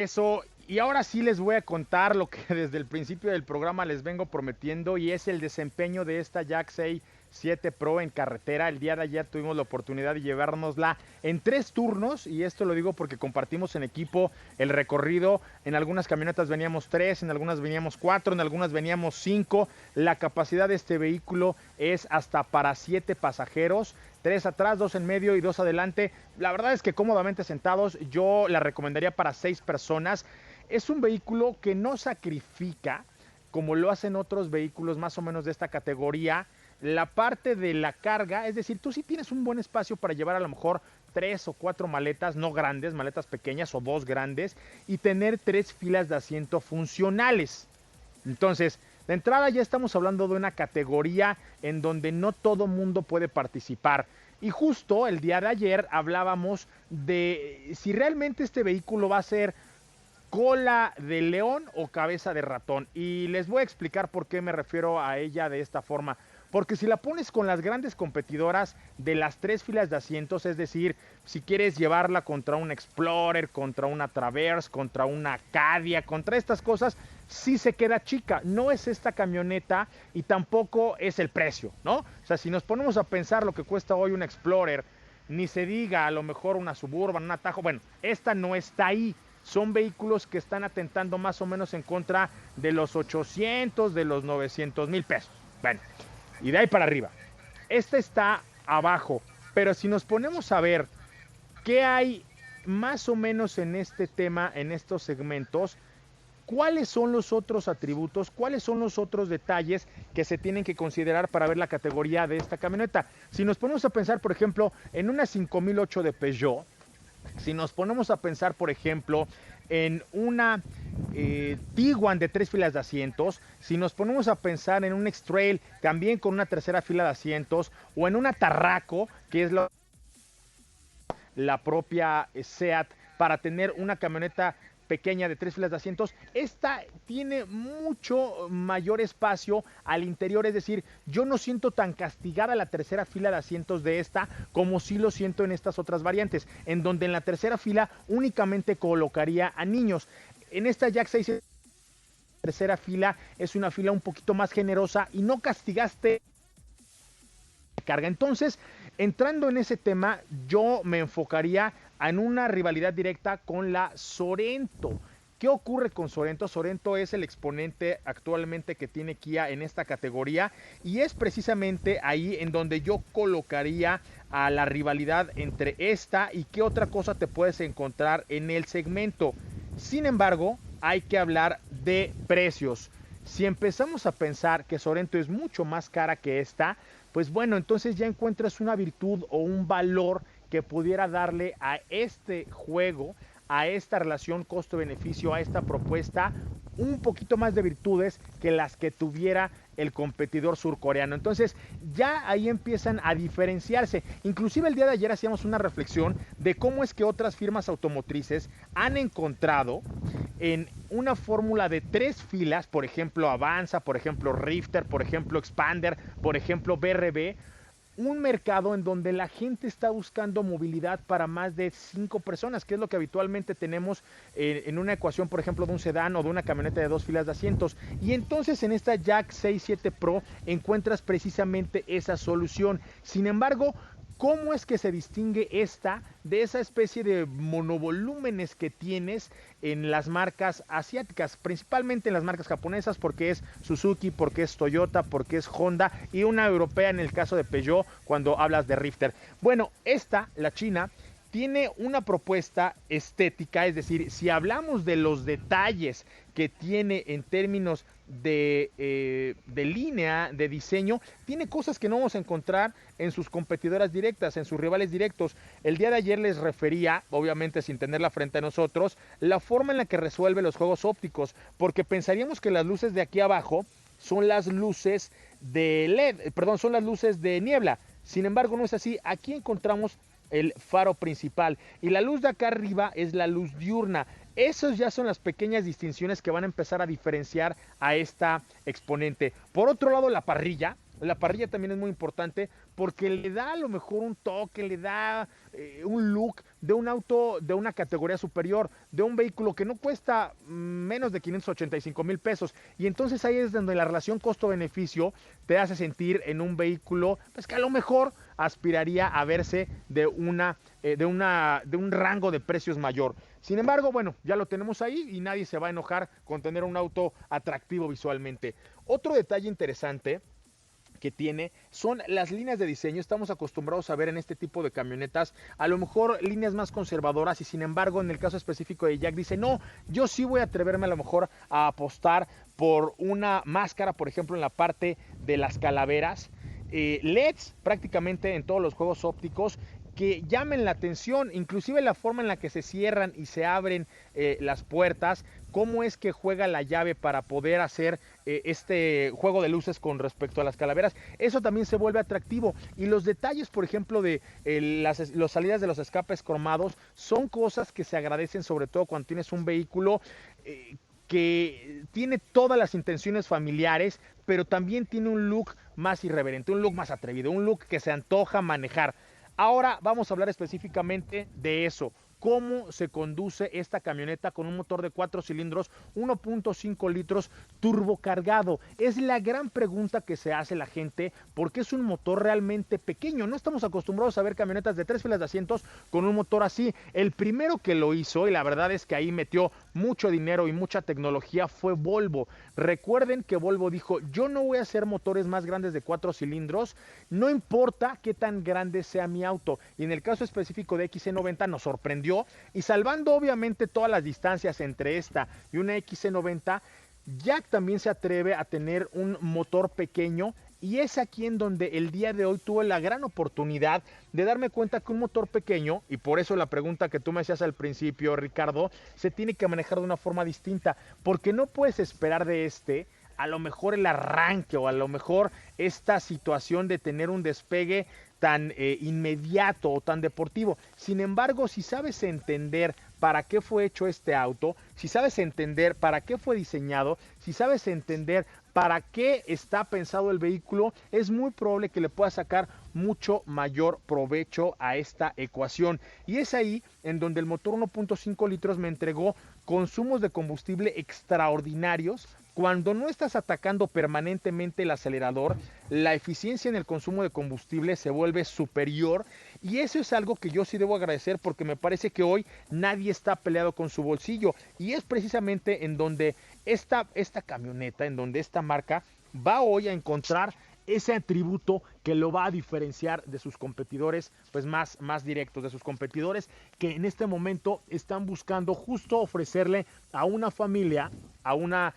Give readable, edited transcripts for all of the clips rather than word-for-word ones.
Eso, y ahora sí les voy a contar lo que desde el principio del programa les vengo prometiendo y es el desempeño de esta Jack 6 7 Pro en carretera. El día de ayer tuvimos la oportunidad de llevárnosla en 3 turnos y esto lo digo porque compartimos en equipo el recorrido. En algunas camionetas veníamos 3, en algunas veníamos 4, en algunas veníamos 5. La capacidad de este vehículo es hasta para 7 pasajeros. 3 atrás, 2 en medio y 2 adelante. La verdad es que cómodamente sentados, yo la recomendaría para 6 personas. Es un vehículo que no sacrifica, como lo hacen otros vehículos más o menos de esta categoría, la parte de la carga. Es decir, tú sí tienes un buen espacio para llevar a lo mejor 3 o 4 maletas, no grandes, maletas pequeñas o 2 grandes, y tener 3 filas de asiento funcionales. Entonces, de entrada ya estamos hablando de una categoría en donde no todo mundo puede participar. Y justo el día de ayer hablábamos de si realmente este vehículo va a ser cola de león o cabeza de ratón. Y les voy a explicar por qué me refiero a ella de esta forma. Porque si la pones con las grandes competidoras de las 3 filas de asientos, es decir, si quieres llevarla contra un Explorer, contra una Traverse, contra una Acadia, contra estas cosas, sí se queda chica. No es esta camioneta y tampoco es el precio, ¿no? O sea, si nos ponemos a pensar lo que cuesta hoy un Explorer, ni se diga a lo mejor una Suburban, un Atajo, bueno, esta no está ahí. Son vehículos que están atentando más o menos en contra de los 800, de los 900,000 pesos. Bueno, y de ahí para arriba. Esta está abajo, pero si nos ponemos a ver qué hay más o menos en este tema, en estos segmentos, cuáles son los otros atributos, cuáles son los otros detalles que se tienen que considerar para ver la categoría de esta camioneta. Si nos ponemos a pensar, por ejemplo, en una 5008 de Peugeot, si nos ponemos a pensar, por ejemplo, en una Tiguan de 3 filas de asientos, si nos ponemos a pensar en un X-Trail también con una tercera fila de asientos, o en una Tarraco, que es la propia SEAT, para tener una camioneta pequeña de 3 filas de asientos, esta tiene mucho mayor espacio al interior. Es decir, yo no siento tan castigada la tercera fila de asientos de esta como sí lo siento en estas otras variantes, en donde en la tercera fila únicamente colocaría a niños. En esta Jack 6 tercera fila es una fila un poquito más generosa y no castigaste carga. Entonces, entrando en ese tema, yo me enfocaría en una rivalidad directa con la Sorento. ¿Qué ocurre con Sorento? Sorento es el exponente actualmente que tiene Kia en esta categoría y es precisamente ahí en donde yo colocaría a la rivalidad entre esta y qué otra cosa te puedes encontrar en el segmento. Sin embargo, hay que hablar de precios. Si empezamos a pensar que Sorento es mucho más cara que esta, pues bueno, entonces ya encuentras una virtud o un valor que pudiera darle a este juego, a esta relación costo-beneficio, a esta propuesta, un poquito más de virtudes que las que tuviera el competidor surcoreano. Entonces ya ahí empiezan a diferenciarse. Inclusive el día de ayer hacíamos una reflexión de cómo es que otras firmas automotrices han encontrado en una fórmula de 3 filas, por ejemplo Avanza, por ejemplo Rifter, por ejemplo Expander, por ejemplo BRB, un mercado en donde la gente está buscando movilidad para más de 5 personas, que es lo que habitualmente tenemos en una ecuación, por ejemplo, de un sedán o de una camioneta de 2 filas de asientos. Y entonces en esta Jack 6 7 Pro encuentras precisamente esa solución. Sin embargo, ¿cómo es que se distingue esta de esa especie de monovolúmenes que tienes en las marcas asiáticas? Principalmente en las marcas japonesas, porque es Suzuki, porque es Toyota, porque es Honda, y una europea en el caso de Peugeot cuando hablas de Rifter. Bueno, esta, la china, tiene una propuesta estética. Es decir, si hablamos de los detalles que tiene en términos de línea, de diseño, tiene cosas que no vamos a encontrar en sus competidoras directas, en sus rivales directos. El día de ayer les refería, obviamente sin tenerla frente a nosotros, la forma en la que resuelve los juegos ópticos, porque pensaríamos que las luces de aquí abajo son las luces de LED, perdón, son las luces de niebla. Sin embargo, no es así. Aquí encontramos el faro principal y la luz de acá arriba es la luz diurna. Esas ya son las pequeñas distinciones que van a empezar a diferenciar a esta exponente. Por otro lado, la parrilla también es muy importante porque le da a lo mejor un toque, le da un look de un auto de una categoría superior, de un vehículo que no cuesta menos de 585 mil pesos. Y entonces ahí es donde la relación costo-beneficio te hace sentir en un vehículo pues que a lo mejor aspiraría a verse de un rango de precios mayor. Sin embargo, bueno, ya lo tenemos ahí y nadie se va a enojar con tener un auto atractivo visualmente. Otro detalle interesante que tiene son las líneas de diseño. Estamos acostumbrados a ver en este tipo de camionetas a lo mejor líneas más conservadoras y sin embargo en el caso específico de Jack dice no, yo sí voy a atreverme a lo mejor a apostar por una máscara, por ejemplo en la parte de las calaveras, LEDs prácticamente en todos los juegos ópticos que llamen la atención, inclusive la forma en la que se cierran y se abren las puertas, cómo es que juega la llave para poder hacer este juego de luces con respecto a las calaveras, eso también se vuelve atractivo. Y los detalles, por ejemplo, de las salidas de los escapes cromados, son cosas que se agradecen sobre todo cuando tienes un vehículo que tiene todas las intenciones familiares, pero también tiene un look más irreverente, un look más atrevido, un look que se antoja manejar. Ahora vamos a hablar específicamente de eso. ¿Cómo se conduce esta camioneta con un motor de 4 cilindros, 1.5 litros turbocargado? Es la gran pregunta que se hace la gente porque es un motor realmente pequeño. No estamos acostumbrados a ver camionetas de 3 filas de asientos con un motor así. El primero que lo hizo, y la verdad es que ahí metió mucho dinero y mucha tecnología, fue Volvo. Recuerden que Volvo dijo, yo no voy a hacer motores más grandes de 4 cilindros, no importa qué tan grande sea mi auto. Y en el caso específico de XC90 nos sorprendió y salvando obviamente todas las distancias entre esta y una XC90, Jack también se atreve a tener un motor pequeño y es aquí en donde el día de hoy tuve la gran oportunidad de darme cuenta que un motor pequeño, y por eso la pregunta que tú me hacías al principio, Ricardo, se tiene que manejar de una forma distinta, porque no puedes esperar de a lo mejor el arranque o a lo mejor esta situación de tener un despegue tan inmediato o tan deportivo. Sin embargo, si sabes entender para qué fue hecho este auto, si sabes entender para qué fue diseñado, si sabes entender para qué está pensado el vehículo, es muy probable que le puedas sacar mucho mayor provecho a esta ecuación. Y es ahí en donde el motor 1.5 litros me entregó consumos de combustible extraordinarios. Cuando no estás atacando permanentemente el acelerador, la eficiencia en el consumo de combustible se vuelve superior y eso es algo que yo sí debo agradecer porque me parece que hoy nadie está peleado con su bolsillo y es precisamente en donde esta camioneta, en donde esta marca va hoy a encontrar ese atributo que lo va a diferenciar de sus competidores pues más directos, de sus competidores que en este momento están buscando justo ofrecerle a una familia, a una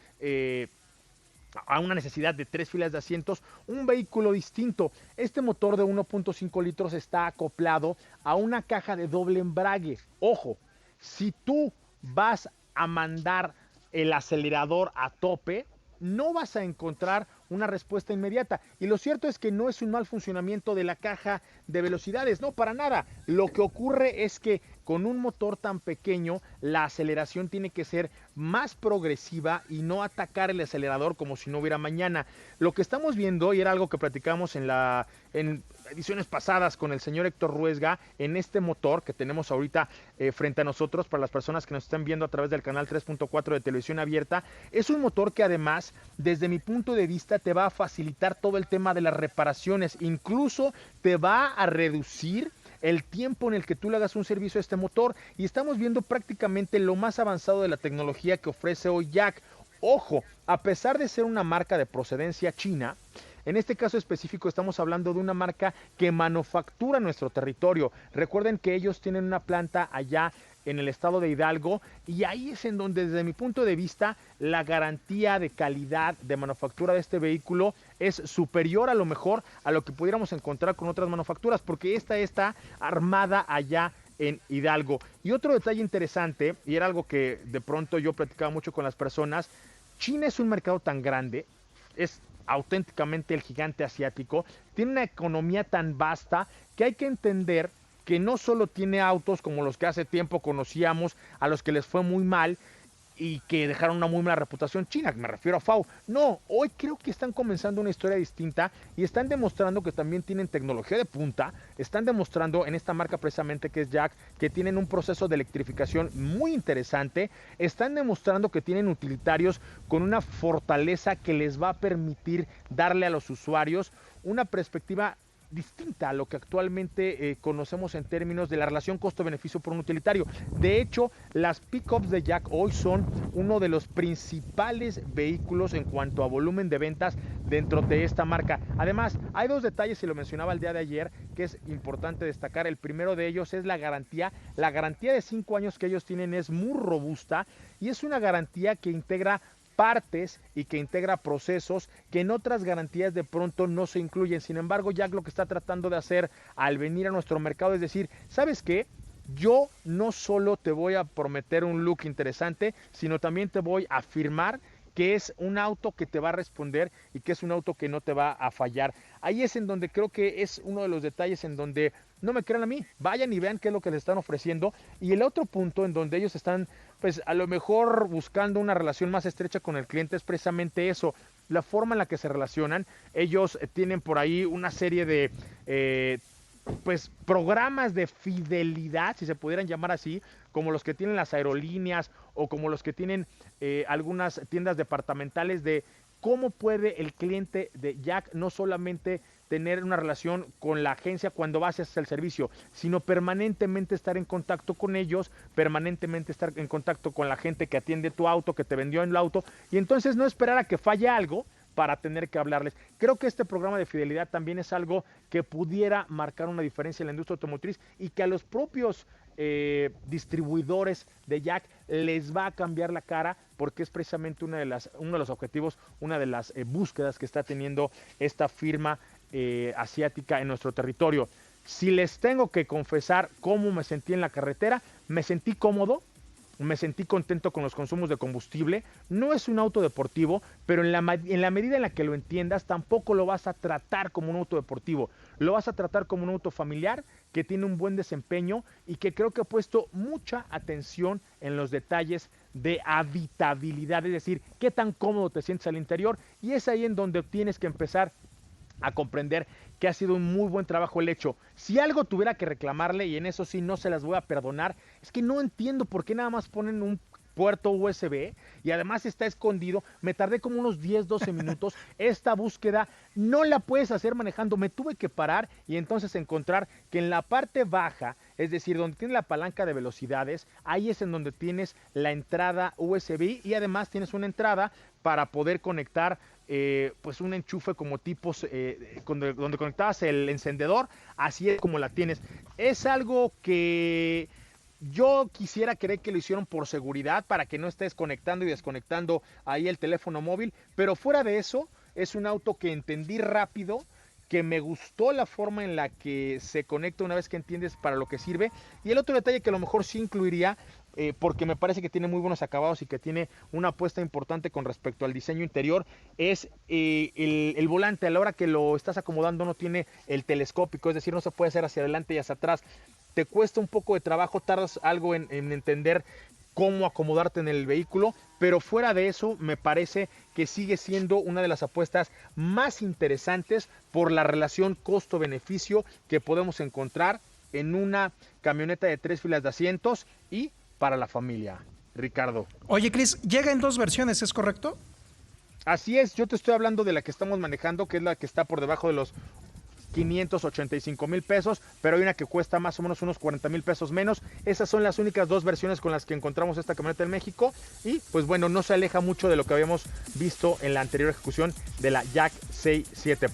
necesidad de 3 filas de asientos, un vehículo distinto. Este motor de 1.5 litros está acoplado a una caja de doble embrague. Ojo, si tú vas a mandar el acelerador a tope, no vas a encontrar una respuesta inmediata. Y lo cierto es que no es un mal funcionamiento de la caja de velocidades, no, para nada. Lo que ocurre es que con un motor tan pequeño, la aceleración tiene que ser más progresiva y no atacar el acelerador como si no hubiera mañana. Lo que estamos viendo, y era algo que platicamos en ediciones pasadas con el señor Héctor Ruesga, en este motor que tenemos ahorita frente a nosotros, para las personas que nos están viendo a través del canal 3.4 de televisión abierta, es un motor que además, desde mi punto de vista, te va a facilitar todo el tema de las reparaciones, incluso te va a reducir el tiempo en el que tú le hagas un servicio a este motor y estamos viendo prácticamente lo más avanzado de la tecnología que ofrece hoy Jack. Ojo, a pesar de ser una marca de procedencia china, en este caso específico estamos hablando de una marca que manufactura nuestro territorio. Recuerden que ellos tienen una planta allá en el estado de Hidalgo y ahí es en donde desde mi punto de vista la garantía de calidad de manufactura de este vehículo es superior a lo mejor a lo que pudiéramos encontrar con otras manufacturas porque esta está armada allá en Hidalgo. Y otro detalle interesante, y era algo que de pronto yo platicaba mucho con las personas, China es un mercado tan grande, es auténticamente el gigante asiático, tiene una economía tan vasta que hay que entender que no solo tiene autos como los que hace tiempo conocíamos, a los que les fue muy mal, y que dejaron una muy mala reputación china, me refiero a FAO. No, hoy creo que están comenzando una historia distinta y están demostrando que también tienen tecnología de punta, están demostrando en esta marca precisamente que es Jack, que tienen un proceso de electrificación muy interesante, están demostrando que tienen utilitarios con una fortaleza que les va a permitir darle a los usuarios una perspectiva distinta a lo que actualmente conocemos en términos de la relación costo-beneficio por un utilitario. De hecho, las pickups de Jack hoy son uno de los principales vehículos en cuanto a volumen de ventas dentro de esta marca. Además, hay dos detalles, y lo mencionaba el día de ayer, que es importante destacar. El primero de ellos es la garantía. La garantía de 5 años que ellos tienen es muy robusta y es una garantía que integra partes y que integra procesos que en otras garantías de pronto no se incluyen. Sin embargo, Jack lo que está tratando de hacer al venir a nuestro mercado es decir, ¿sabes qué? Yo no solo te voy a prometer un look interesante, sino también te voy a afirmar que es un auto que te va a responder y que es un auto que no te va a fallar. Ahí es en donde creo que es uno de los detalles en donde no me crean a mí, vayan y vean qué es lo que les están ofreciendo. Y el otro punto en donde ellos están, pues a lo mejor buscando una relación más estrecha con el cliente es precisamente eso, la forma en la que se relacionan. Ellos tienen por ahí una serie de pues programas de fidelidad, si se pudieran llamar así, como los que tienen las aerolíneas o como los que tienen algunas tiendas departamentales, de cómo puede el cliente de Jack no solamente tener una relación con la agencia cuando vas a hacer el servicio, sino permanentemente estar en contacto con ellos, permanentemente estar en contacto con la gente que atiende tu auto, que te vendió en el auto, y entonces no esperar a que falle algo para tener que hablarles. Creo que este programa de fidelidad también es algo que pudiera marcar una diferencia en la industria automotriz y que a los propios distribuidores de Jack les va a cambiar la cara, porque es precisamente uno de los objetivos, una de las búsquedas que está teniendo esta firma asiática en nuestro territorio. Si les tengo que confesar cómo me sentí en la carretera, me sentí cómodo, me sentí contento con los consumos de combustible. No es un auto deportivo, pero en la medida en la que lo entiendas, tampoco lo vas a tratar como un auto deportivo. Lo vas a tratar como un auto familiar que tiene un buen desempeño y que creo que ha puesto mucha atención en los detalles de habitabilidad, es decir, qué tan cómodo te sientes al interior, y es ahí en donde tienes que empezar a comprender que ha sido un muy buen trabajo el hecho. Si algo tuviera que reclamarle, y en eso sí no se las voy a perdonar, es que no entiendo por qué nada más ponen un puerto USB y además está escondido. Me tardé como unos 10-12 minutos. Esta búsqueda no la puedes hacer manejando. Me tuve que parar y entonces encontrar que en la parte baja, es decir, donde tiene la palanca de velocidades, ahí es en donde tienes la entrada USB y además tienes una entrada para poder conectar pues un enchufe como tipos donde conectabas el encendedor. Así es como la tienes. Es algo que yo quisiera creer que lo hicieron por seguridad, para que no estés conectando y desconectando ahí el teléfono móvil, pero fuera de eso, es un auto que entendí rápido, que me gustó la forma en la que se conecta una vez que entiendes para lo que sirve. Y el otro detalle que a lo mejor sí incluiría, porque me parece que tiene muy buenos acabados y que tiene una apuesta importante con respecto al diseño interior, es el volante. A la hora que lo estás acomodando no tiene el telescópico, es decir, no se puede hacer hacia adelante y hacia atrás. Te cuesta un poco de trabajo, tardas algo en entender cómo acomodarte en el vehículo, pero fuera de eso me parece que sigue siendo una de las apuestas más interesantes por la relación costo-beneficio que podemos encontrar en una camioneta de 3 filas de asientos y para la familia, Ricardo. Oye, Cris, llega en 2 versiones, ¿es correcto? Así es, yo te estoy hablando de la que estamos manejando, que es la que está por debajo de los 585,000 pesos, pero hay una que cuesta más o menos unos 40,000 pesos menos. Esas son las únicas 2 versiones con las que encontramos esta camioneta en México, y pues bueno, no se aleja mucho de lo que habíamos visto en la anterior ejecución de la Jack 7 Pro.